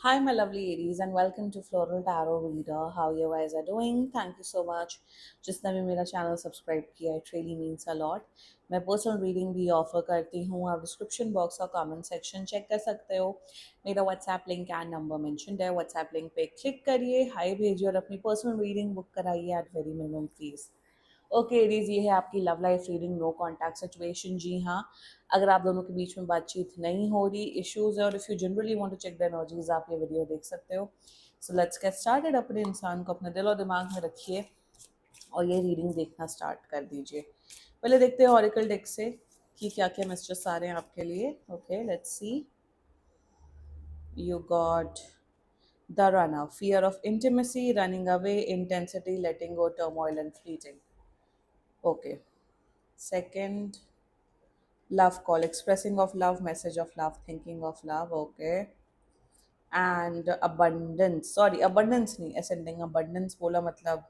Hi, my lovely Aries, and welcome to Floral Tarot Reader. How you guys are doing? Thank you so much. जिसने भी मेरा channel subscribe किया, it really means a lot. मैं personal reading भी offer करती हूँ. आप description box और कमेंट सेक्शन चेक कर सकते हो. मेरा WhatsApp link and number mentioned है. व्हाट्सएप लिंक पे क्लिक करिए, हाई भेजिए और अपनी पर्सनल रीडिंग बुक कराइए at very minimum fees. Okay Aries, ये है आपकी love life reading. No contact situation. जी हाँ, अगर आप दोनों के बीच में बातचीत नहीं हो रही, इश्यूज है, और if you generally want to check the energies, आप ये वीडियो देख सकते हो. So let's get started. अपने इंसान को अपने दिल और दिमाग में रखिए और ये रीडिंग देखना स्टार्ट कर दीजिए. पहले देखते हैं ऑरिकल डेक से कि क्या क्या मैसेजेस आ रहे हैं आपके लिए. Okay, let's see. You got the runner, fear of intimacy, running away, intensity, letting go, turmoil and fleeting. Okay. Second, love call, expressing of love, message of love, thinking of love. Okay. And abundance, sorry, abundance नहीं, ascending abundance बोला मतलब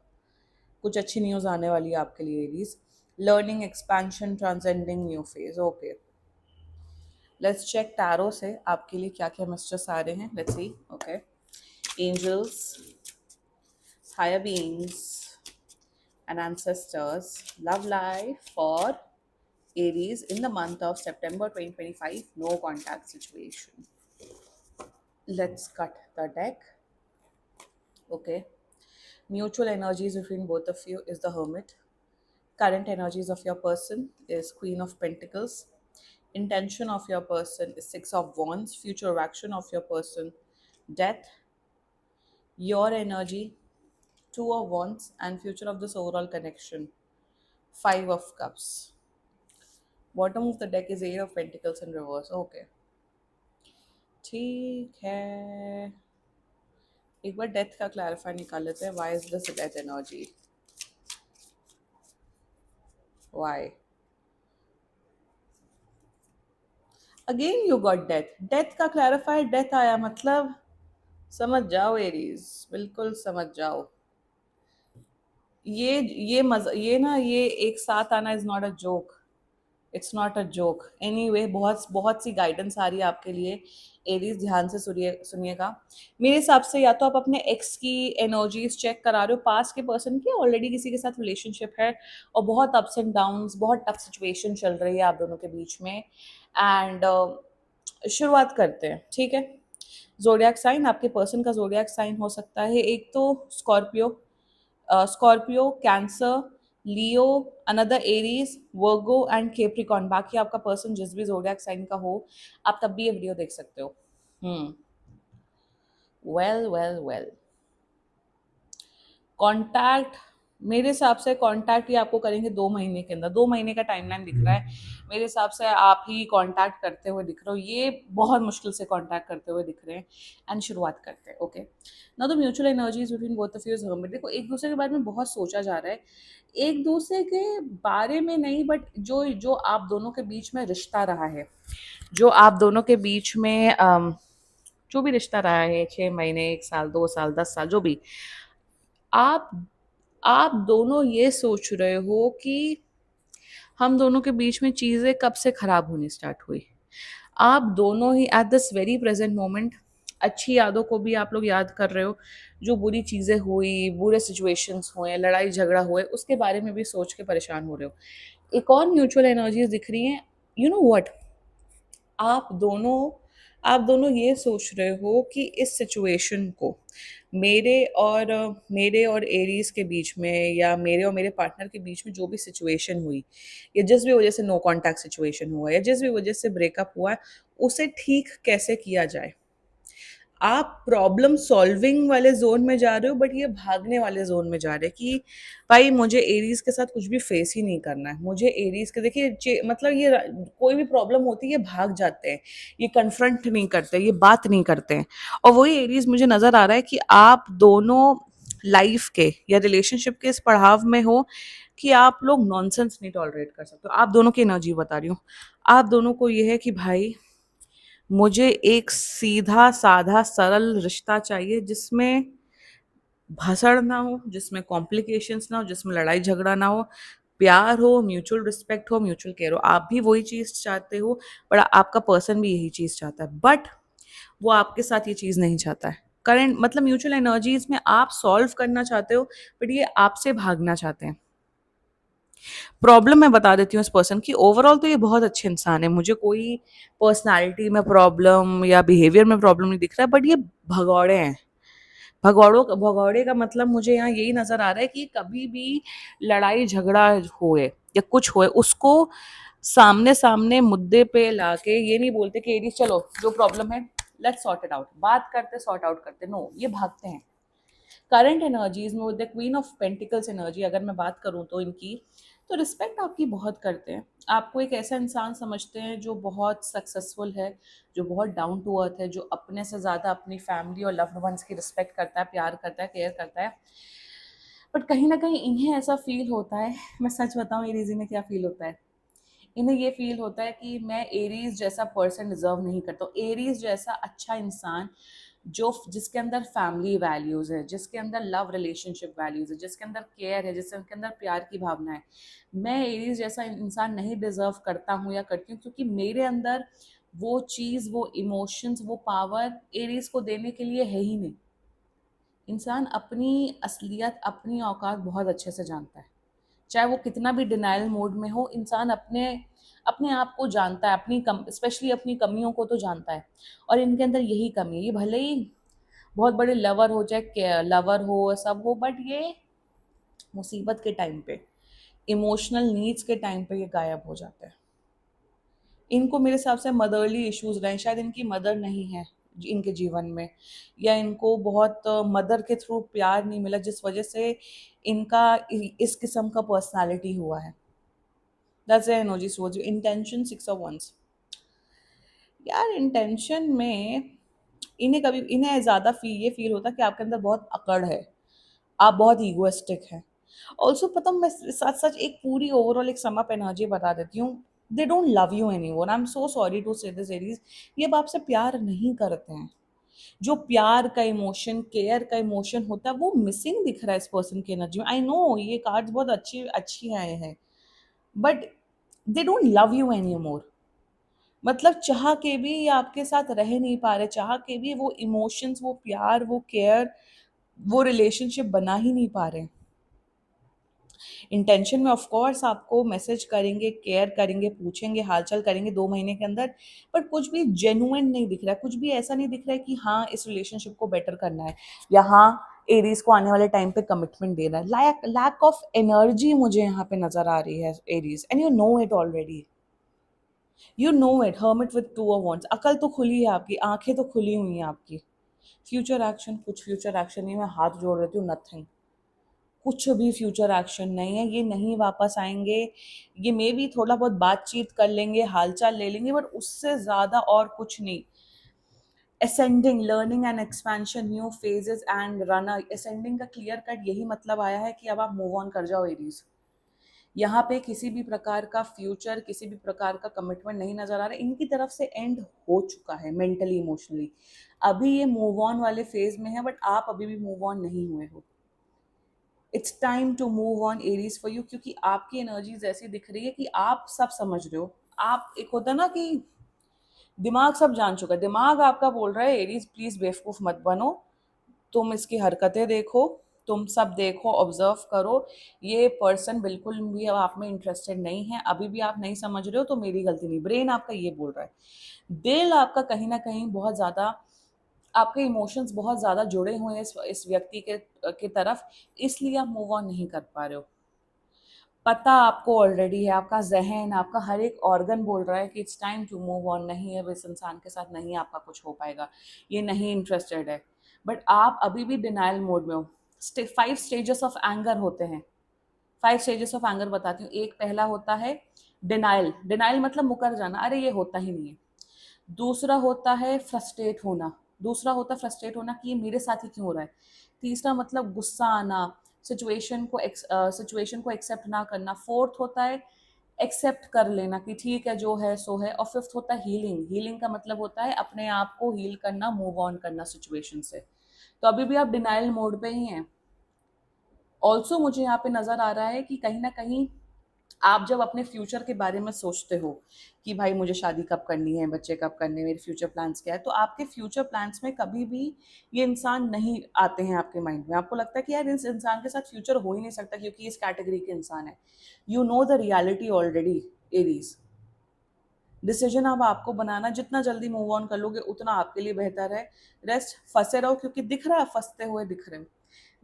कुछ अच्छी news आने वाली है आपके लिए Aries. Learning, expansion, transcending new phase. Okay, let's check tarot से आपके लिए क्या क्या मैसेजेस आ रहे हैं. Let's see. Okay, angels, higher beings and ancestors, love life for Aries in the month of September 2025. No contact situation. Let's cut the deck. Okay. Mutual energies between both of you is the Hermit. Current energies of your person is Queen of Pentacles. Intention of your person is Six of Wands. Future action of your person, Death. Your energy, Two of Wands, and future of this overall connection, Five of Cups. Bottom of the deck is Eight of Pentacles in reverse. Okay. ठीक है, एक बार death का clarify निकाल लेते हैं. Why is this death energy? Why again you got death? Death का clarify, death आया मतलब समझ जाओ एरीज, बिल्कुल समझ जाओ. ये मजा, ये ना, ये एक साथ आना is not a joke. It's not a joke. Anyway, बहुत बहुत सी गाइडेंस आ रही है आपके लिए एरीज. ध्यान से सुनिएगा. मेरे हिसाब से या तो आप अपने एक्स की एनर्जीज चेक करा रहे हो, पास के पर्सन की, ऑलरेडी किसी के साथ रिलेशनशिप है और बहुत अप्स एंड डाउन्स, बहुत टफ सिचुएशन चल रही है आप दोनों के बीच में. एंड शुरुआत करते हैं, ठीक है. जोडियाक साइन, आपके पर्सन का जोडियाक साइन हो सकता है एक तो Scorpio, cancer, Leo, another Aries, Virgo and Capricorn. बाकी आपका पर्सन जिस भी जोडियाक साइन का हो, आप तब भी ये वीडियो देख सकते हो. वेल वेल वेल, कॉन्टैक्ट मेरे हिसाब से कॉन्टैक्ट ये आपको करेंगे 2 महीने के अंदर. 2 महीने का टाइमलाइन दिख रहा है मेरे हिसाब से. आप ही कॉन्टैक्ट करते हुए दिख रहे हो, ये बहुत मुश्किल से कॉन्टैक्ट करते हुए दिख रहे हैं. एंड शुरुआत करते हैं. ओके, ना तो mutual energies between both of you is hermit. देखो, एक दूसरे के बारे में बहुत सोचा जा रहा है, एक दूसरे के बारे में नहीं, बट जो जो आप दोनों के बीच में रिश्ता रहा है, जो आप दोनों के बीच में जो भी रिश्ता रहा है, 6 महीने, 1 साल, 2 साल, 10 साल, जो भी, आप आप दोनों ये सोच रहे हो कि हम दोनों के बीच में चीज़ें कब से खराब होनी स्टार्ट हुई. आप दोनों ही at this very present moment अच्छी यादों को भी आप लोग याद कर रहे हो. जो बुरी चीज़ें हुई, बुरे सिचुएशंस हुए, लड़ाई झगड़ा हुए, उसके बारे में भी सोच के परेशान हो रहे हो. एक और म्यूचुअल एनर्जीज दिख रही हैं. यू नो व्हाट, आप दोनों आप दोनों ये सोच रहे हो कि इस सिचुएशन को मेरे और एरीज के बीच में, या मेरे और मेरे पार्टनर के बीच में जो भी सिचुएशन हुई, या जिस भी वजह से नो कांटेक्ट सिचुएशन हुआ, या जिस भी वजह से ब्रेकअप हुआ है, उसे ठीक कैसे किया जाए. आप प्रॉब्लम सॉल्विंग वाले जोन में जा रहे हो, बट ये भागने वाले जोन में जा रहे हैं कि भाई मुझे एरीज के साथ कुछ भी फेस ही नहीं करना है. मुझे एरीज के, देखिए, मतलब ये कोई भी प्रॉब्लम होती है ये भाग जाते हैं, ये कन्फ्रंट नहीं करते, ये बात नहीं करते हैं. और वही एरीज मुझे नजर आ रहा है कि आप दोनों लाइफ के या रिलेशनशिप के इस पड़ाव में हो कि आप लोग नॉनसेंस नहीं टॉलरेट कर सकते. आप दोनों की एनर्जी बता रही हूँ. आप दोनों को ये है कि भाई मुझे एक सीधा साधा सरल रिश्ता चाहिए, जिसमें भसड़ ना हो, जिसमें कॉम्प्लिकेशंस ना हो, जिसमें लड़ाई झगड़ा ना हो, प्यार हो, म्यूचुअल रिस्पेक्ट हो, म्यूचुअल केयर हो. आप भी वही चीज़ चाहते हो, बट आपका पर्सन भी यही चीज़ चाहता है. बट वो आपके साथ ये चीज़ नहीं चाहता है। करंट मतलब म्यूचुअल एनर्जीज में आप सॉल्व करना चाहते हो, बट ये आपसे भागना चाहते हैं। प्रॉब्लम मैं बता देती हूँ इस पर्सन की। ओवरऑल तो ये बहुत अच्छे इंसान है, मुझे कोई पर्सनालिटी में प्रॉब्लम या बिहेवियर में प्रॉब्लम नहीं दिख रहा है, बट ये भगौड़े हैं। भगौड़े का मतलब मुझे यहाँ यही नजर आ रहा है कि कभी भी लड़ाई झगड़ा होए या कुछ होए, उसको सामने सामने मुद्दे पे लाके ये नहीं बोलते कि एडी चलो जो प्रॉब्लम है लेट्स सॉर्ट इट आउट, बात करते सॉर्ट आउट करते, नो, ये भागते हैं। करंट एनर्जीज में with the queen of pentacles energy अगर मैं बात करूं तो इनकी, तो रिस्पेक्ट आपकी बहुत करते हैं। आपको एक ऐसा इंसान समझते हैं जो बहुत सक्सेसफुल है, जो बहुत डाउन टू अर्थ है, जो अपने से ज़्यादा अपनी फैमिली और लव्ड वंस की रिस्पेक्ट करता है, प्यार करता है, केयर करता है। बट कहीं ना कहीं इन्हें ऐसा फील होता है, मैं सच बताऊं एरीज में क्या फील होता है, इन्हें ये फील होता है कि मैं एरीज जैसा पर्सन डिजर्व नहीं करता हूँ, एरीज जैसा अच्छा इंसान जो जिसके अंदर फैमिली वैल्यूज है, जिसके अंदर लव रिलेशनशिप वैल्यूज है, जिसके अंदर केयर है, जिसके अंदर प्यार की भावना है, मैं एरीज जैसा इंसान नहीं डिजर्व करता हूँ या करती हूँ, क्योंकि मेरे अंदर वो चीज़, वो इमोशंस, वो पावर एरीज को देने के लिए है ही नहीं। इंसान अपनी असलियत, अपनी औकात बहुत अच्छे से जानता है। चाहे वो कितना भी डिनाइल मोड में हो, इंसान अपने अपने आप को जानता है, अपनी कम स्पेशली अपनी कमियों को तो जानता है। और इनके अंदर यही कमी है, ये भले ही बहुत बड़े लवर हो, चाहे लवर हो सब हो, बट ये मुसीबत के टाइम पे, इमोशनल नीड्स के टाइम पे ये गायब हो जाता है। इनको मेरे हिसाब से मदरली इश्यूज रहे, शायद इनकी मदर नहीं है इनके जीवन में, या इनको बहुत मदर के थ्रू प्यार नहीं मिला, जिस वजह से इनका इस किस्म का पर्सनालिटी हुआ है। That's the energy towards you. Intention 6 of Wands। यार इंटेंशन में इन्हें ज़्यादा ये फील होता है कि आपके अंदर बहुत अकड़ है, आप बहुत ईगोइस्टिक हैं। ऑल्सो पता, मैं सच सच एक पूरी ओवरऑल एक सम अप एनर्जी बता देती हूँ। They don't love you anymore, I am so sorry to say this Aries. ये अब आपसे प्यार नहीं करते हैं। जो प्यार का इमोशन, केयर का इमोशन होता है, वो मिसिंग दिख रहा है इस पर्सन की एनर्जी में। आई नो ये कार्ड्स बहुत अच्छी अच्छी आए हैं, but they don't love you any more. मतलब चाह के भी ये आपके साथ रह नहीं पा रहे, चाह के भी वो इमोशंस, वो प्यार, वो केयर, वो रिलेशनशिप बना ही नहीं पा रहे। इंटेंशन में ऑफ कोर्स आपको मैसेज करेंगे, केयर करेंगे, पूछेंगे, हालचाल करेंगे 2 महीने के अंदर, पर कुछ भी जेन्युइन नहीं दिख रहा है, कुछ भी ऐसा नहीं दिख रहा है कि हाँ इस रिलेशनशिप को बेटर करना है, या हाँ एरीज को आने वाले टाइम पे कमिटमेंट देना है। लैक ऑफ एनर्जी मुझे यहाँ पे नजर आ रही है Aries, and you know it already. You know it. Hermit with 2 of Wands। अकल तो खुली है आपकी, आंखें तो खुली हुई हैं आपकी। फ्यूचर एक्शन, कुछ फ्यूचर एक्शन नहीं, मैं हाथ जोड़ देती हूँ, नथिंग। कुछ भी फ्यूचर एक्शन नहीं है, ये नहीं वापस आएंगे। ये मे भी थोड़ा बहुत बातचीत कर लेंगे, हालचाल ले लेंगे, बट उससे ज्यादा और कुछ नहीं। Ascending, learning and expansion, new phases and run. Ascending का क्लियर कट यही मतलब आया है कि अब आप मूव ऑन कर जाओ एरीज। यहाँ पे किसी भी प्रकार का फ्यूचर, किसी भी प्रकार का कमिटमेंट नहीं नजर आ रहा है, इनकी तरफ से एंड हो चुका है मेंटली, इमोशनली। अभी ये मूव ऑन वाले फेज में है, बट आप अभी भी मूव ऑन नहीं हुए हो। It's time to move on Aries for you, क्योंकि आपकी एनर्जीज ऐसी दिख रही है कि आप सब समझ रहे हो। आप, एक होता है ना कि दिमाग सब जान चुका है, दिमाग आपका बोल रहा है एरीज प्लीज बेवकूफ मत बनो, तुम इसकी हरकतें देखो, तुम सब देखो, ऑब्जर्व करो। ये पर्सन बिल्कुल भी अब आप में इंटरेस्टेड नहीं है, अभी भी आप नहीं समझ रहे हो, तो मेरी गलती नहीं। ब्रेन आपका ये बोल रहा है। दिल आपका कहीं ना कहीं बहुत ज़्यादा, आपके इमोशंस बहुत ज़्यादा जुड़े हुए हैं इस व्यक्ति के तरफ, इसलिए आप मूव ऑन नहीं कर पा रहे हो। पता आपको ऑलरेडी है, आपका जहन, आपका हर एक ऑर्गन बोल रहा है कि it's time to move on, नहीं है इस इंसान के साथ, नहीं आपका कुछ हो पाएगा, ये नहीं इंटरेस्टेड है। बट आप अभी भी डिनाइल मोड में हो। 5 स्टेजेस ऑफ एंगर होते हैं। 5 स्टेजेस ऑफ एंगर बताती हूँ। एक पहला होता है डिनाइल। डिनाइल मतलब मुकर जाना, अरे ये होता ही नहीं है। दूसरा होता है फ्रस्ट्रेट होना। दूसरा होता है फ्रस्ट्रेट होना कि ये मेरे साथ ही क्यों हो रहा है। तीसरा मतलब गुस्सा आना, सिचुएशन को एक्सेप्ट ना करना। फोर्थ होता है एक्सेप्ट कर लेना कि ठीक है जो है सो है। और फिफ्थ होता है हीलिंग। हीलिंग का मतलब होता है अपने आप को हील करना, मूव ऑन करना सिचुएशन से। तो अभी भी आप डिनाइल मोड पे ही हैं। ऑल्सो मुझे यहाँ पे नजर आ रहा है कि कहीं ना कहीं आप जब अपने फ्यूचर के बारे में सोचते हो कि भाई मुझे शादी कब करनी है, बच्चे कब करने हैं, मेरे फ्यूचर प्लान्स क्या है, तो आपके फ्यूचर प्लान्स में कभी भी ये इंसान नहीं आते हैं आपके माइंड में। आपको लगता है कि यार इस इंसान के साथ फ्यूचर हो ही नहीं सकता क्योंकि इस कैटेगरी के इंसान है। You know the reality already, Aries. Decision अब आपको बनाना, जितना जल्दी मूव ऑन कर लोगे उतना आपके लिए बेहतर है। रेस्ट फंसे रहो क्योंकि दिख रहा है, फंसते हुए दिख रहे हो।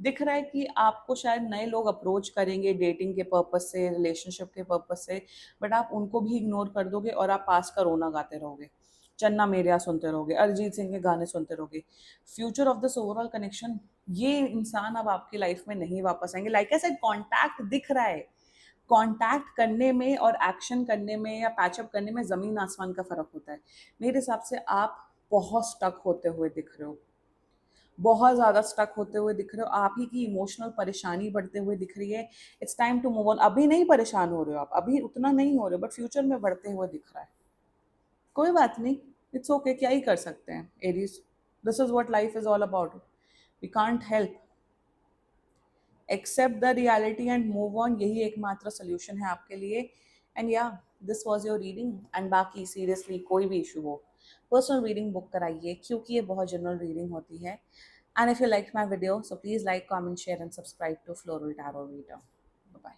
दिख रहा है कि आपको शायद नए लोग अप्रोच करेंगे डेटिंग के पर्पज से, रिलेशनशिप के पर्पज से, बट आप उनको भी इग्नोर कर दोगे और आप पास का रोना गाते रहोगे, चन्ना मेरेया सुनते रहोगे, अरिजीत सिंह के गाने सुनते रहोगे। Future of this overall connection, ये इंसान अब आपकी लाइफ में नहीं वापस आएंगे। लाइक आई सेड, कॉन्टैक्ट दिख रहा है। कॉन्टैक्ट करने में और एक्शन करने में या पैचअप करने में ज़मीन आसमान का फ़र्क होता है। मेरे हिसाब से आप बहुत स्टक होते हुए दिख रहे हो, बहुत ज़्यादा स्टक होते हुए दिख रहे हो, आप ही की इमोशनल परेशानी बढ़ते हुए दिख रही है। It's time to move on. अभी नहीं परेशान हो रहे हो आप, अभी उतना नहीं हो रहे हो, बट फ्यूचर में बढ़ते हुए दिख रहा है। कोई बात नहीं, इट्स ओके, क्या ही कर सकते हैं Aries. This is what life is all about. We can't help, accept the reality and move on. यही एकमात्र सोल्यूशन है आपके लिए। And yeah, this was your reading. And बाकी सीरियसली कोई भी इशू हो, पर्सनल रीडिंग बुक कराइए क्योंकि ये बहुत जनरल रीडिंग होती है। And if you like my video, so please like, comment, share and subscribe to floral tarot reader. Bye.